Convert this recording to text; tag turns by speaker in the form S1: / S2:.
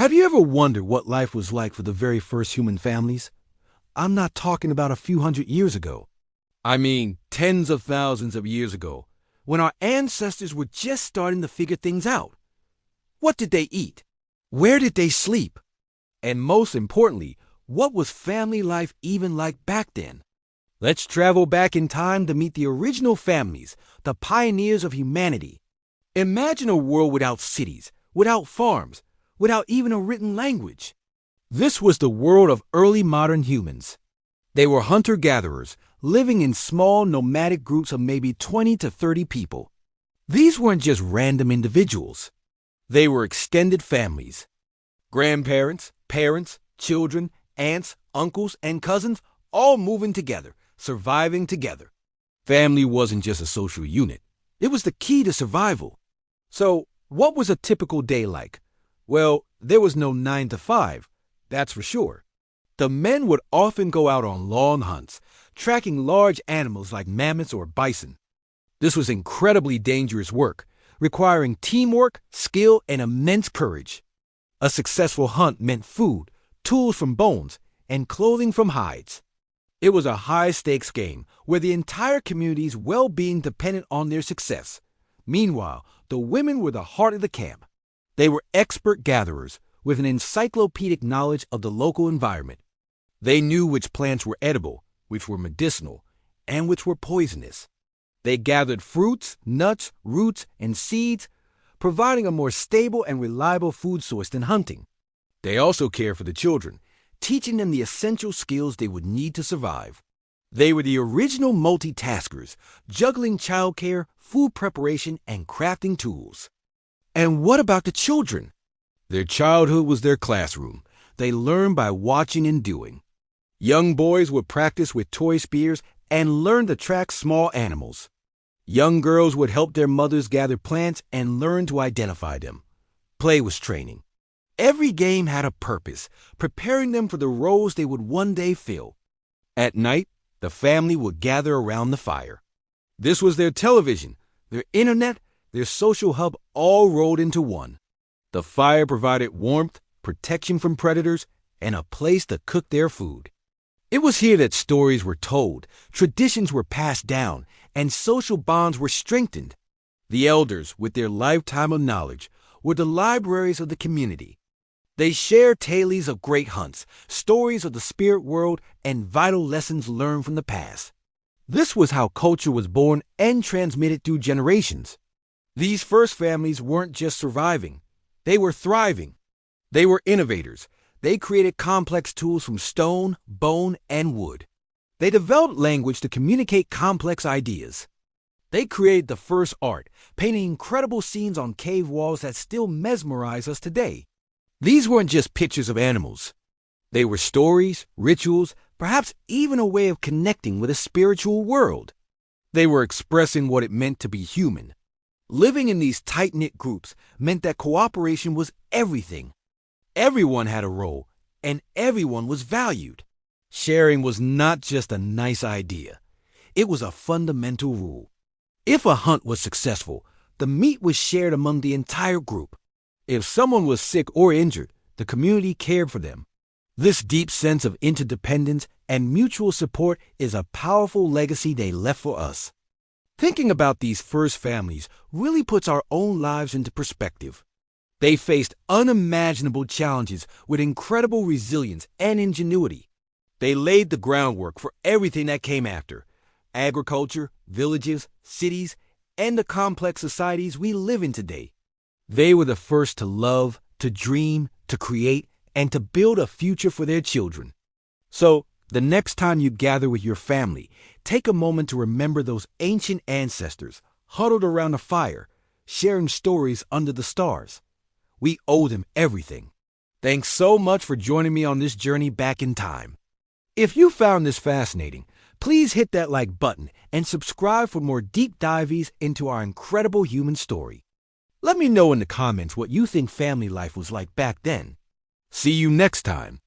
S1: Have you ever wondered what life was like for the very first human families? I'm not talking about a few hundred years ago. I mean, tens of thousands of years ago, when our ancestors were just starting to figure things out. What did they eat? Where did they sleep? And most importantly, what was family life even like back then? Let's travel back in time to meet the original families, the pioneers of humanity. Imagine a world without cities, without farms, without even a written language. This was the world of early modern humans. They were hunter-gatherers, living in small nomadic groups of maybe 20 to 30 people. These weren't just random individuals. They were extended families. Grandparents, parents, children, aunts, uncles, and cousins all moving together, surviving together. Family wasn't just a social unit. It was the key to survival. So, what was a typical day like? Well, there was no 9 to 5, that's for sure. The men would often go out on long hunts, tracking large animals like mammoths or bison. This was incredibly dangerous work, requiring teamwork, skill, and immense courage. A successful hunt meant food, tools from bones, and clothing from hides. It was a high-stakes game where the entire community's well-being depended on their success. Meanwhile, the women were the heart of the camp. They were expert gatherers with an encyclopedic knowledge of the local environment. They knew which plants were edible, which were medicinal, and which were poisonous. They gathered fruits, nuts, roots, and seeds, providing a more stable and reliable food source than hunting. They also cared for the children, teaching them the essential skills they would need to survive. They were the original multitaskers, juggling childcare, food preparation, and crafting tools. And what about the children? Their childhood was their classroom. They learned by watching and doing. Young boys would practice with toy spears and learn to track small animals. Young girls would help their mothers gather plants and learn to identify them. Play was training. Every game had a purpose, preparing them for the roles they would one day fill. At night, the family would gather around the fire. This was their television, their internet, their social hub all rolled into one. The fire provided warmth, protection from predators, and a place to cook their food. It was here that stories were told, traditions were passed down, and social bonds were strengthened. The elders, with their lifetime of knowledge, were the libraries of the community. They shared tales of great hunts, stories of the spirit world, and vital lessons learned from the past. This was how culture was born and transmitted through generations. These first families weren't just surviving, they were thriving. They were innovators. They created complex tools from stone, bone, and wood. They developed language to communicate complex ideas. They created the first art, painting incredible scenes on cave walls that still mesmerize us today. These weren't just pictures of animals. They were stories, rituals, perhaps even a way of connecting with a spiritual world. They were expressing what it meant to be human. Living in these tight-knit groups meant that cooperation was everything. Everyone had a role, and everyone was valued. Sharing was not just a nice idea. It was a fundamental rule. If a hunt was successful, the meat was shared among the entire group. If someone was sick or injured, the community cared for them. This deep sense of interdependence and mutual support is a powerful legacy they left for us. Thinking about these first families really puts our own lives into perspective. They faced unimaginable challenges with incredible resilience and ingenuity. They laid the groundwork for everything that came after: agriculture, villages, cities, and the complex societies we live in today. They were the first to love, to dream, to create, and to build a future for their children. So, the next time you gather with your family, take a moment to remember those ancient ancestors huddled around a fire, sharing stories under the stars. We owe them everything. Thanks so much for joining me on this journey back in time. If you found this fascinating, please hit that like button and subscribe for more deep dives into our incredible human story. Let me know in the comments what you think family life was like back then. See you next time.